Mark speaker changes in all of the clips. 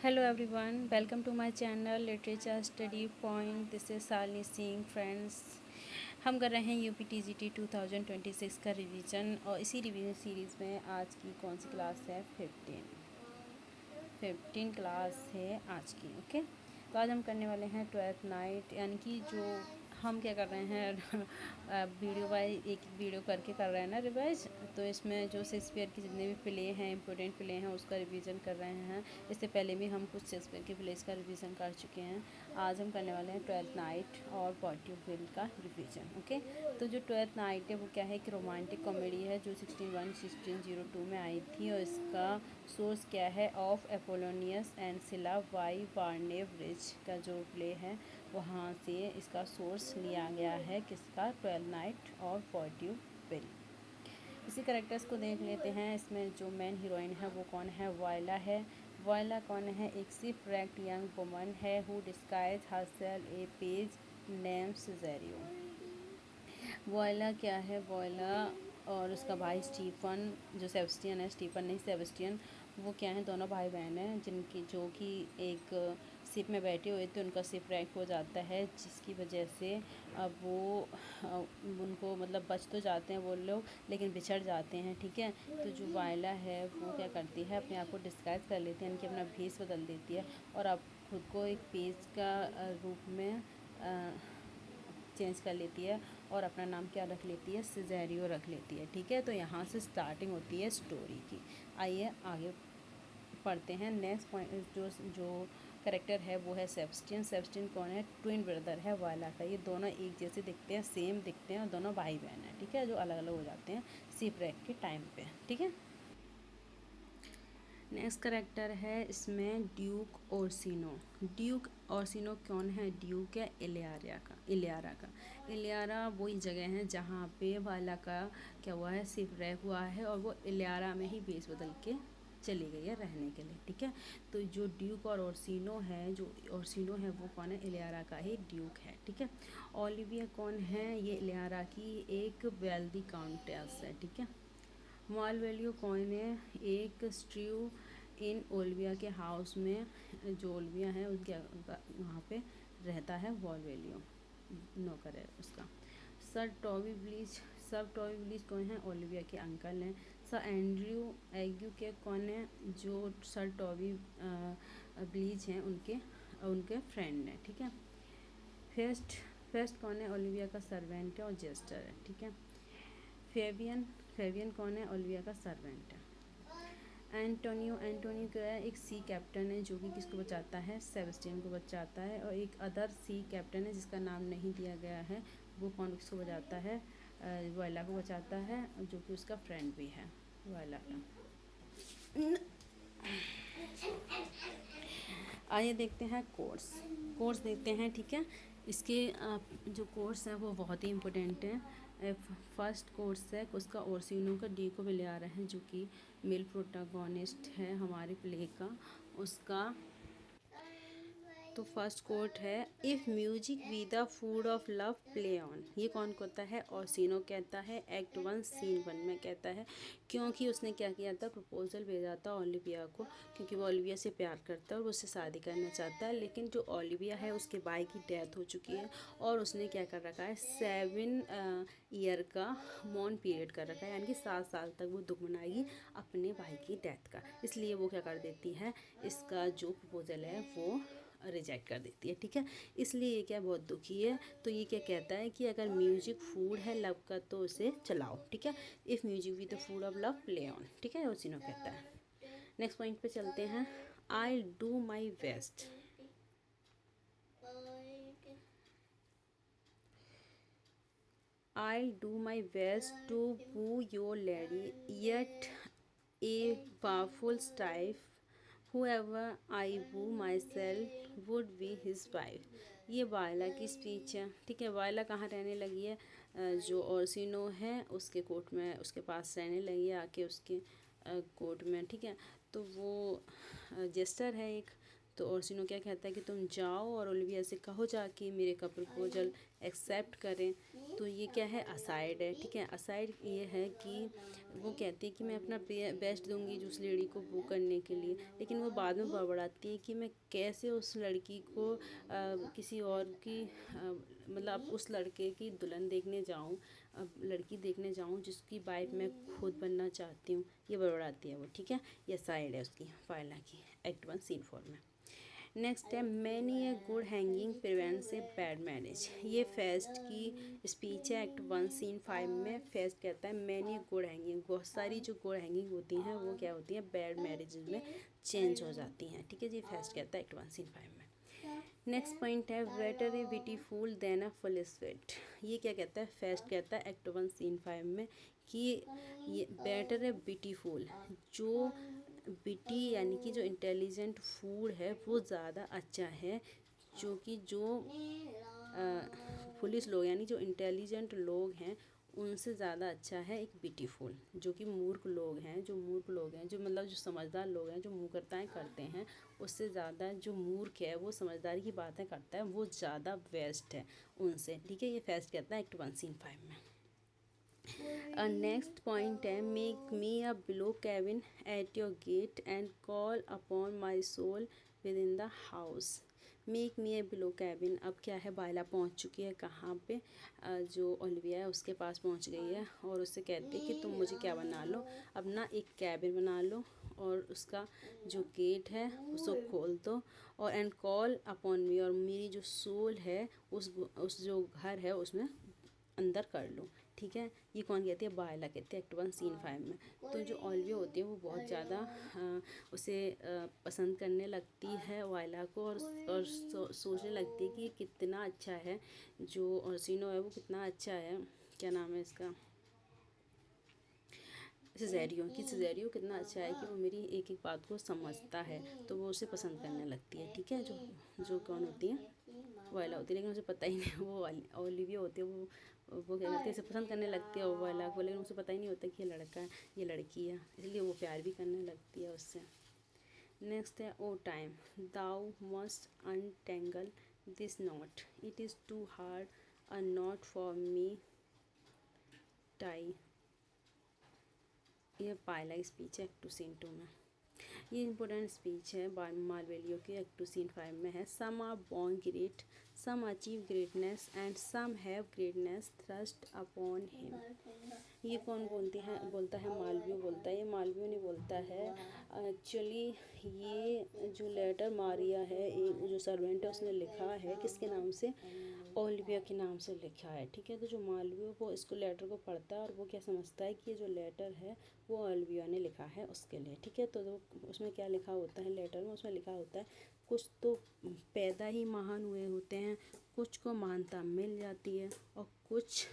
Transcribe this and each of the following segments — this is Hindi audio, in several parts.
Speaker 1: Hello everyone, welcome to my channel Literature Study Point. This is Salini Singh friends. हम कर रहे हैं यूपी टीजीटी 2026 का रिवीजन और इसी रिवीजन सीरीज़ में आज की कौन सी क्लास है 15 क्लास है आज की। ओके, तो आज हम करने वाले हैं 12th नाइट, यानी कि जो हम क्या कर रहे हैं वीडियो बाय एक वीडियो करके कर रहे हैं ना रिवाइज। तो इसमें जो शेक्सपियर के जितने भी प्ले हैं, इंपॉर्टेंट प्ले हैं, उसका रिवीजन कर रहे हैं। इससे पहले भी हम कुछ शेक्सपियर के प्लेस का रिवीजन कर चुके हैं। आज हम करने वाले हैं 12th नाइट और पॉइंट ऑफ व्यू का रिवीजन। ओके, तो जो 12th नाइट है वो क्या है, एक रोमांटिक कॉमेडी है जो 1602 में आई थी और इसका सोर्स क्या है, ऑफ एपोलोनियस एंड सिला वाई वार्नेव रिच का जो प्ले है वहाँ से इसका सोर्स लिया गया है। किसका? 12th नाइट और पोएटिव विल। इसी करेक्टर्स को देख लेते हैं। इसमें जो मेन हीरोइन है वो कौन है? वॉयला है। वॉयला कौन है? एक सिर्फ रैक्ट यंग वुमन है who disguise herself a page name Cesario. Viola क्या है? वॉयला और उसका भाई स्टीफन, जो सेबेस्टियन है, स्टीफन नहीं सेबेस्टियन, वो क्या है, दोनों भाई बहन हैं जिनकी जो कि एक शिप में बैठे हुए थे। उनका शिप रैक हो जाता है जिसकी वजह से अब वो उनको मतलब बच तो जाते हैं वो लोग, लेकिन बिछड़ जाते हैं। ठीक है, तो जो वायला है वो क्या करती है, अपने आप को डिस्गाइज कर लेती है, यानी कि अपना भेस बदल देती है और अब खुद को एक पेज का रूप में चेंज कर लेती है और अपना नाम क्या रख लेती है? सिजेरियो रख लेती है। ठीक है, तो यहाँ से स्टार्टिंग होती है स्टोरी की। आइए आगे पढ़ते हैं। नेक्स्ट पॉइंट जो करेक्टर है वो है सेबेस्टियन। सेबेस्टियन कौन है? ट्विन ब्रदर है वायला का। ये दोनों एक जैसे दिखते हैं, सेम दिखते हैं और दोनों भाई बहन हैं। ठीक है, जो अलग अलग हो जाते हैं शिप रैक के टाइम पे। ठीक है, नेक्स्ट करेक्टर है इसमें ड्यूक ओर्सिनो। ड्यूक ओर्सिनो कौन है? ड्यूक है इलियारा का। इलियारा वही जगह है जहाँ पे वाला का क्या हुआ है, शिप रैक हुआ है और वो इलियारा में ही बेस बदल के चली गई है रहने के लिए। ठीक है, तो जो ड्यूक और ओर्सिनो है, जो ओर्सिनो है वो कौन है? इलियारा का ही ड्यूक है। ठीक है, ओलिविया कौन है? ये इलियारा की एक वेल्दी काउंटेस है। ठीक है, मॉल वैल्यू कौन है? एक स्ट्रू इन ओल्विया के हाउस में, जो ओल्विया है उनके वहाँ पे रहता है वॉल वैल्यू, नौकर है उसका। Sir Toby bleach, sir Toby bleach कौन है? ओलिविया के अंकल हैं। सर एंड्रयू एग्यू के कौन है? जो सर टॉबी ब्लीच हैं उनके उनके फ्रेंड हैं। ठीक है, फेस्ट फेस्ट कौन है? ओलिविया का सर्वेंट है और जेस्टर है। ठीक है, फेबियन फेबियन कौन है? ओलिविया का सर्वेंट है। एंटोनियो क्या है? एक सी कैप्टन है जो कि किसको बचाता है? सेबेस्टियन को बचाता है। और एक अदर सी कैप्टन है जिसका नाम नहीं दिया गया है, वो कौन किसको बचाता है? वायला को बचाता है, जो कि उसका फ्रेंड भी है वायला का। आइए देखते हैं कोर्स देखते हैं। ठीक है, इसके जो कोर्स है वो बहुत ही इम्पोर्टेंट है। फर्स्ट कोर्स है उसका ओर्सिनो का डी को भी ले आ रहे हैं, जो कि मेल प्रोटागोनिस्ट है हमारे प्ले का, उसका। तो फर्स्ट कोट है, if music be the food of love play on. ये कौन कहता है? ओर्सिनो कहता है, एक्ट 1 सीन 1 में कहता है। क्योंकि उसने क्या किया था? प्रपोजल भेजा था ओलिविया को, क्योंकि वो ओलिविया से प्यार करता है और वो उससे शादी करना चाहता है। लेकिन जो ओलिविया है उसके भाई की डेथ हो चुकी है और उसने क्या कर रखा है? 7 ईयर का मौन पीरियड कर रखा है, यानी कि 7 साल तक वो दुख मनाएगी अपने भाई की डेथ का। इसलिए वो क्या कर देती है, इसका जो प्रपोजल है वो रिजेक्ट कर देती है। ठीक है, इसलिए ये क्या बहुत दुखी है। तो ये क्या कहता है कि अगर म्यूजिक फूड है लव का तो उसे चलाओ। ठीक है, if music with the food of love play on. ठीक है, ओसिनो कहता है। नेक्स्ट पॉइंट पे चलते हैं। I do my best. I do my best to woo your lady, yet a powerful strife whoever I woo myself would be his wife। ये वायला की स्पीच है। ठीक है, वायला कहाँ रहने लगी है? जो ओर्सिनो है उसके कोर्ट में, उसके पास रहने लगी है आके उसके कोर्ट में। ठीक है, तो वो जेस्टर है एक, तो ओर्सिनो क्या कहता है कि तुम जाओ और ओलिविया से कहो जाके मेरे का प्रपोजल एक्सेप्ट करें। तो ये क्या है, असाइड है, ठीक है। असाइड ये है कि वो कहती है कि मैं अपना बेस्ट दूंगी उस लड़की को वो करने के लिए, लेकिन वो बाद में बड़बड़ाती है कि मैं कैसे उस लड़की को किसी और की मतलब उस लड़के की दुल्हन देखने जाऊं, लड़की देखने जाऊं जिसकी वाइफ मैं खुद बनना चाहती हूँ। ये बड़बड़ाती है वो, ठीक है। ये साइड है उसकी फाइला की एक्ट 1 सीन 4 में। नेक्स्ट है many a good hanging prevents a bad marriage. ये फेस्ट की स्पीच है एक्ट 1 सीन 5 में। फेस्ट कहता है मैनी गुड हैंगिंग, बहुत सारी जो गुड हैंगिंग होती हैं वो क्या होती हैं, बैड मैरिज में चेंज हो जाती हैं, ठीक है जी। फेस्ट कहता है एक्ट 1 सीन 5 में। नेक्स्ट पॉइंट है better a beautiful then a full sweat. ये क्या कहता है, फेस्ट कहता है एक्ट 1 सीन 5 में कि ये बेटर है ब्यूटीफुल, जो बिटी यानी कि जो इंटेलिजेंट फूड है वो ज़्यादा अच्छा है, जो कि जो पुलिस लोग यानी जो इंटेलिजेंट लोग हैं उनसे ज़्यादा अच्छा है एक ब्यूटीफुल। जो कि मूर्ख लोग हैं, जो मतलब जो समझदार लोग हैं, जो मूर्खताएँ करते हैं, उससे ज़्यादा जो मूर्ख है वो समझदारी की बातें करता है, वो ज़्यादा बेस्ट है उनसे, ठीक है। ये फेस्ट कहता है एक्ट 1 सीन 5 में। नेक्स्ट पॉइंट है make me a willow cabin at your gate and call upon my soul within the house. Make me a willow cabin, अब क्या है, बायला पहुंच चुकी है कहाँ पे, जो ओलिविया है उसके पास पहुंच गई है और उससे कहती है कि तुम मुझे क्या बना लो, अब ना एक कैबिन बना लो और उसका जो गेट है उसको खोल दो और एंड कॉल अपॉन मी, और मेरी जो सोल है उस जो घर है उसमें अंदर कर लो, ठीक है। ये कौन कहती है, बायला कहती है एक्ट 1 सीन 5 में। तो जो ओलिविया होती है वो बहुत ज़्यादा उसे पसंद करने लगती है वायला को, और सोचने लगती है कि कितना अच्छा है जो ओर्सिनो है, वो कितना अच्छा है, क्या नाम है इसका, सिजेरियो कितना अच्छा है कि वो मेरी एक एक बात को समझता है, तो वो उसे पसंद करने लगती है, ठीक है। जो कौन होती है, वायला होती है, लेकिन उसे पता ही नहीं, वो ओलिविया होती है, वो क्या करती है, इसे पसंद करने लगती है वायला को, लेकिन उसे पता ही नहीं होता कि ये लड़का है ये लड़की है, इसलिए वो प्यार भी करने लगती है उससे। नेक्स्ट है O time thou must untangle this knot, it is too hard a knot for me tie. यह पायला स्पीच है एक्ट 2 सीन 2 में। ये इंपॉर्टेंट स्पीच है मार्वेलियो के एक्ट 2 सीन 5 में है। Some are born great, some achieve greatness and some have greatness thrust upon him. ये कौन बोलता है, मालवियो बोलता है। ये मालवियो नहीं बोलता है, एक्चुअली ये जो लेटर मारिया है, जो सर्वेंट है उसने लिखा है किसके नाम से, ओलिविया के नाम से लिखा है, ठीक है। तो जो मालवियो वो इसको लेटर को पढ़ता है और वो क्या समझता है कि ये जो लेटर है वो ओलिविया ने लिखा है उसके लिए, ठीक है। तो उसमें क्या लिखा होता है लेटर में, उसमें लिखा होता है कुछ तो पैदा ही महान हुए होते हैं, कुछ को महानता मिल जाती है और कुछ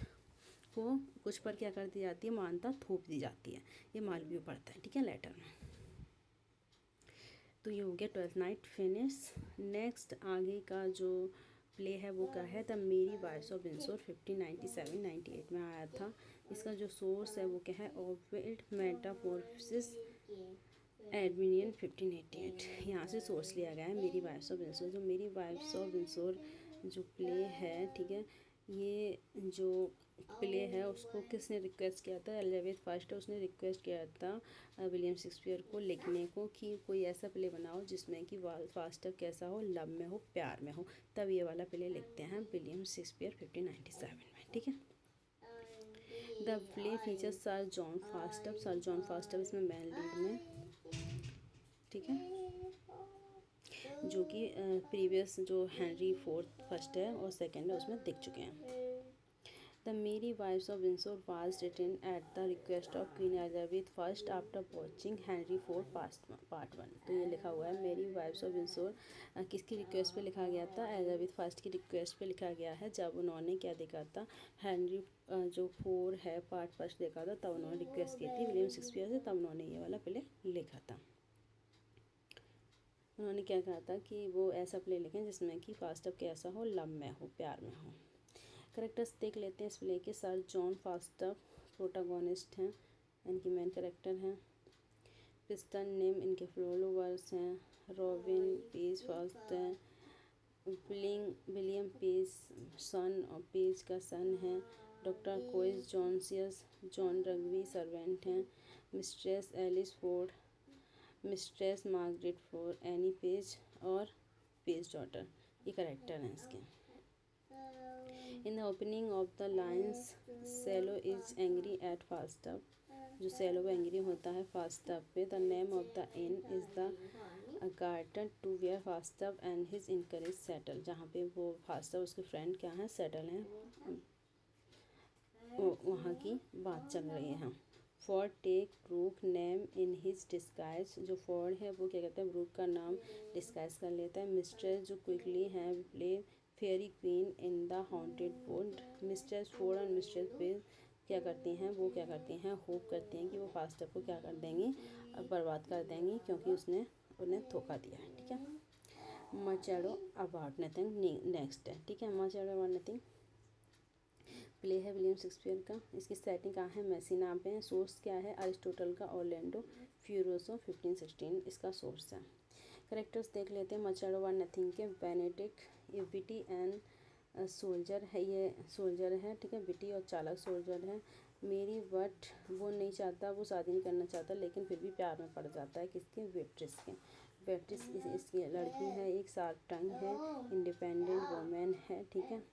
Speaker 1: पर क्या कर दी जाती है, महानता थोप दी जाती है। ये मालवियो पढ़ता है, ठीक है, लेटर में। तो ये हो गया 12th नाइट फिनिश। नेक्स्ट आगे का जो प्ले है वो क्या है, the merry wives of Windsor 1597-98 में आया था। इसका जो सोर्स है वो क्या है, ओविड मेटामॉर्फोसिस एडमिनियन 1588, यहाँ से सोर्स लिया गया है मेरी वाइफ्स ऑफ विंडसोर। जो मेरी वाइफ्स ऑफ विंडसोर जो प्ले है, ठीक है, ये जो प्ले है उसको किसने रिक्वेस्ट किया था, एलिजाबेथ फर्स्ट है, उसने रिक्वेस्ट किया था विलियम शेक्सपियर को लिखने को कि कोई ऐसा प्ले बनाओ जिसमें कि फास्टर कैसा हो, लव में हो, प्यार में हो। तब ये वाला प्ले लिखते हैं विलियम शेक्सपियर 1597 में, ठीक है। The play feature sir John faster, sir John faster इसमें मेन लीड में, ठीक है, जो कि प्रीवियस जो हेनरी 4th फर्स्ट है और सेकंड है उसमें दिख चुके हैं। The merry wives of Windsor was written at the request of Queen Elizabeth first after watching Henry 4 part 1। तो ये लिखा हुआ है मेरी वाइफ्स ऑफ विंडसोर किसकी रिक्वेस्ट पे लिखा गया था, एलिजाबेथ फर्स्ट की रिक्वेस्ट पे लिखा गया है, जब उन्होंने क्या देखा था, हेनरी जो 4 है पार्ट फर्स्ट देखा था, तब उन्होंने रिक्वेस्ट की थी विलियम शेक्सपियर से, तब उन्होंने ये वाला प्ले लिखा था। उन्होंने क्या कहा था कि वो ऐसा प्ले लिखें जिसमें कि फास्टर कैसा हो, लव में हो, प्यार में हो। करेक्टर्स देख लेते हैं इस प्ले के। सर जॉन फास्टर प्रोटागोनिस्ट हैं, इनकी मेन करेक्टर हैं। क्रिस्टन नेम इनके फॉलोवर्स हैं। Robin page first William Page son और पेज का सन है। डॉक्टर कोइस जॉनसियस जॉन रग्बी सर्वेंट हैं। Mistress Alice Ford, mistress Margaret Ford, Anne Page और पेज डॉटर, ये करेक्टर हैं इसके। In the opening of the lines Shallow is angry at Falstaff, जो सेलो एंग्री होता है फास्टअप पे। The name of the inn is the garden to where Falstaff and his entourage settle, जहाँ पे वो फास्टअप उसके फ्रेंड क्या हैं, सेटल हैं, वहाँ की बात चल रही है। Ford take Brook name in his disguise, जो फॉर्ड है वो क्या कहते हैं, ब्रूक का नाम डिस्गाइज कर लेता है। मिस्ट्रेस जो क्विकली हैं play fairy queen in the haunted board. Mistress Ford और मिस्ट्रेस पेज क्या करती हैं, वो क्या करती हैं, होप करती हैं कि वो फास्टअप को क्या कर देंगी, बर्बाद कर देंगी, क्योंकि उसने उन्हें धोखा दिया है। ठीक है। मचैडो अबाउट नथिंग नेक्स्ट है। ठीक है। मचैडो अबाउट नथिंग प्ले है विलियम शेक्सपियर का। इसकी सेटिंग कहाँ है, मैसीना पे है। सोर्स क्या है, अरिस्टोटल का ऑरलैंडो फ्यूरोसो 1516 इसका सोर्स है। करेक्टर्स देख लेते हैं मचैडो अबाउट नथिंग के। बेनेडिक्ट ये विटी एंड सोल्जर है, ये सोल्जर है। ठीक है। विटी और चालक सोल्जर है। मेरी बट वो नहीं चाहता, वो शादी नहीं करना चाहता, लेकिन फिर भी प्यार में पड़ जाता है किसके, बेट्रिस के। बेट्रिस इसकी लड़की है, एक शार्प टंग है, इंडिपेंडेंट वुमेन है। ठीक है।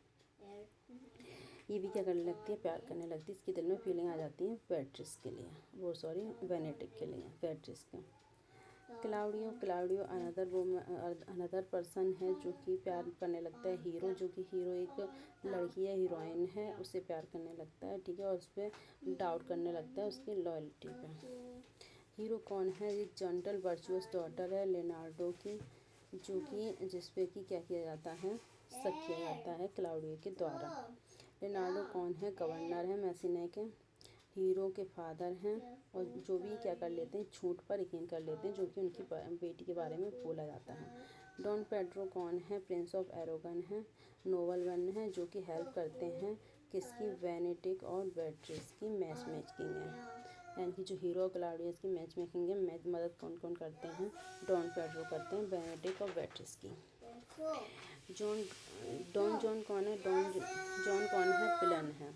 Speaker 1: ये भी क्या करने लगती है, प्यार करने लगती है, इसके दिल में फीलिंग आ जाती है बेट्रिस के लिए, वो सॉरी बेनेडिक्ट के लिए, बेट्रिस के। क्लाउडियो अनदर पर्सन है जो कि प्यार करने लगता है हीरो, जो कि हीरो एक लड़की है, हीरोइन है, उससे प्यार करने लगता है। ठीक है। और उस पर डाउट करने लगता है उसकी लॉयल्टी पे। हीरो कौन है, एक जेंटल वर्चुअस डॉटर है लेनार्डो की, जो कि जिस पे कि क्या किया जाता है, शक किया जाता है क्लाउडियो के द्वारा। लेनार्डो कौन है, गवर्नर है मैसिने के, हीरो के फादर हैं, और जो भी क्या कर लेते हैं, झूठ पर यकीन कर लेते हैं जो कि उनकी बेटी के बारे में बोला जाता है। डॉन पेड्रो कौन है, प्रिंस ऑफ एरोगन है, नोबल वन है, जो कि हेल्प करते हैं किसकी, वेनेटिक और बेट्रिस की मैचिंग है, यानी कि जो हीरो क्लाउडियस की मैच मेकिंग है, मदद कौन कौन करते हैं, डॉन पेड्रो करते हैं, बेनेडिक्ट और बेट्रिस की। डॉन जॉन कौन है, डॉन जॉन कौन है, विलन है।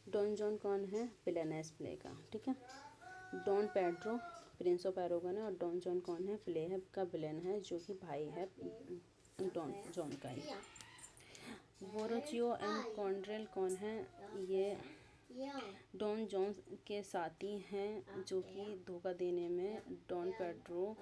Speaker 1: डॉन जॉन कौन है, विलन है इस प्ले का। ठीक है। Don Pedro prince of Aragon है, और डॉन जॉन कौन है, प्ले है का विलन है, जो कि भाई है डॉन जॉन का ही। बोरोचियो एंड कॉन्ड्रेल कौन है, ये डॉन जॉन के साथी हैं, जो कि धोखा देने में डॉन पेड्रो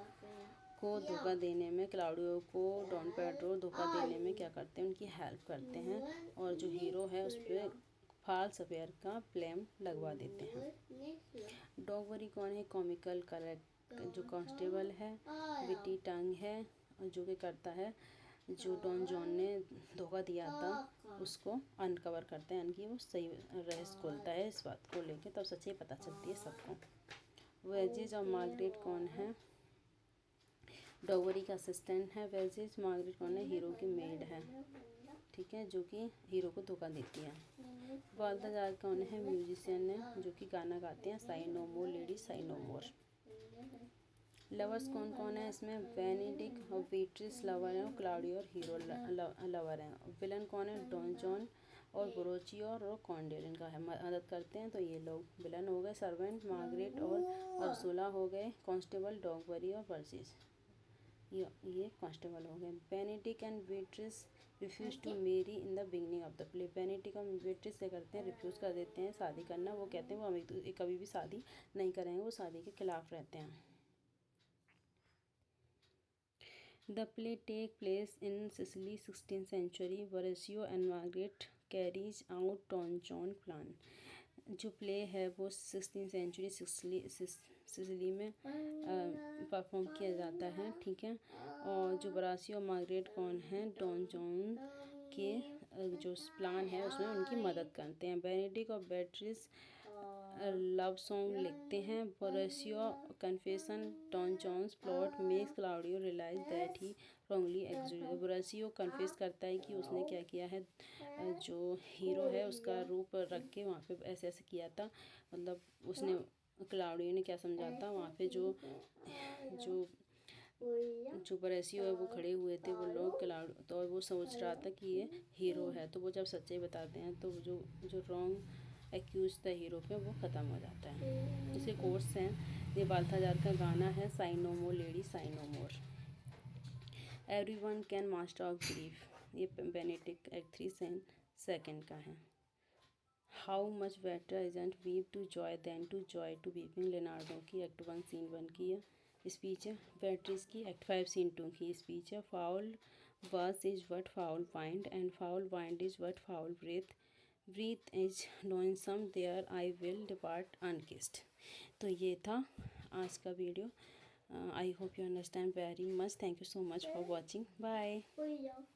Speaker 1: को धोखा देने में, क्लाउडियो को डॉन पेड्रो धोखा देने में क्या करते हैं, उनकी हेल्प करते हैं, और जो हीरो है उस पर फॉल्स अफेयर का ब्लेम लगवा देते हैं। डॉगवरी कौन है, कॉमिकल करेक्ट जो कांस्टेबल है, विटी टंग है, और जो कि करता है, जो डॉन जॉन ने धोखा दिया था उसको अनकवर करते हैं, यानी कि वो सही रहस्य खोलता है इस बात को लेके, तब सच्चाई पता चलती है सबको। वेजिज और मार्गरेट कौन है, डॉगवरी का असिस्टेंट है। वेजिज मार्गरेट कौन है, हीरो की मेड है। ठीक है। जो कि हीरो को धोखा देती है। बाल्थाजार कौन है, म्यूजिशियन है, जो कि गाना गाते हैं, Sai no more lady Sai no मोर। लवर्स कौन कौन है इसमें, बेनेडिक्ट और बेट्रिस लवर हैं, और क्लाउडियो और हीरो लवर हैं। विलन कौन है, डॉन जॉन और बोरोचियो और कॉन्डेल इनका है, मदद करते हैं, तो ये लोग विलन हो गए। सर्वेंट मार्गरेट और अर्सुला हो गए, कांस्टेबल डॉगवरी और वर्जिस, ये कांस्टेबल हो गए। बेनेडिक्ट एंड बेट्रिस रिफ्यूज टू मेरी in the beginning of the play. Benedict और बेट्रिस से करते हैं, रिफ्यूज़ कर देते हैं शादी करना, वो कहते हैं वो हम कभी भी शादी नहीं करेंगे, वो शादी के खिलाफ रहते हैं। The play take place in Sicily 16th century। Borachio and Margaret carries out Don John plan. जो प्ले है वो 16th century सिसिली में परफॉर्म किया जाता है। ठीक है। और जो बोरोचियो और मार्गरेट कौन है, डॉन जॉन के जो प्लान है उसमें उनकी मदद करते हैं। बेनेडिक्ट और बेट्रिस लव सॉन्ग लिखते हैं। Borachio confession Don John's plot makes Claudio realise that he wrongly accused. Borachio confess करता है कि उसने क्या किया है, जो हीरो है उसका रूप रख के वहाँ पे ऐसे ऐसे किया था, मतलब उसने क्लाउडियो ने क्या समझा था वहाँ पे, जो जो बरेसियो है वो खड़े हुए थे वो लोग क्लाउड, तो वो सोच रहा था कि ये हीरो है, तो वो जब सच्चाई बताते हैं तो जो जो रॉन्ग एक्यूज था हीरो पे वो ख़त्म हो जाता है। इसके कोर्स हैं, ये बाल्थाजार का गाना है sigh no more lady sigh no more. Everyone can master of grief, ये बेनेडिक्ट एक्ट 3 सेकंड का है। How much better isn't weep to joy than to joy to weeping, Leonardo की एक्ट 1 सीन 1 की है स्पीच है। बेट्रिस की एक्ट 5 सीन 2 की स्पीच है। Foul words is but foul wind and foul wind is but foul breath, breath is noisome there I will depart unkissed. तो ये था आज का video. I hope you understand very much. Thank you so much for watching. Bye.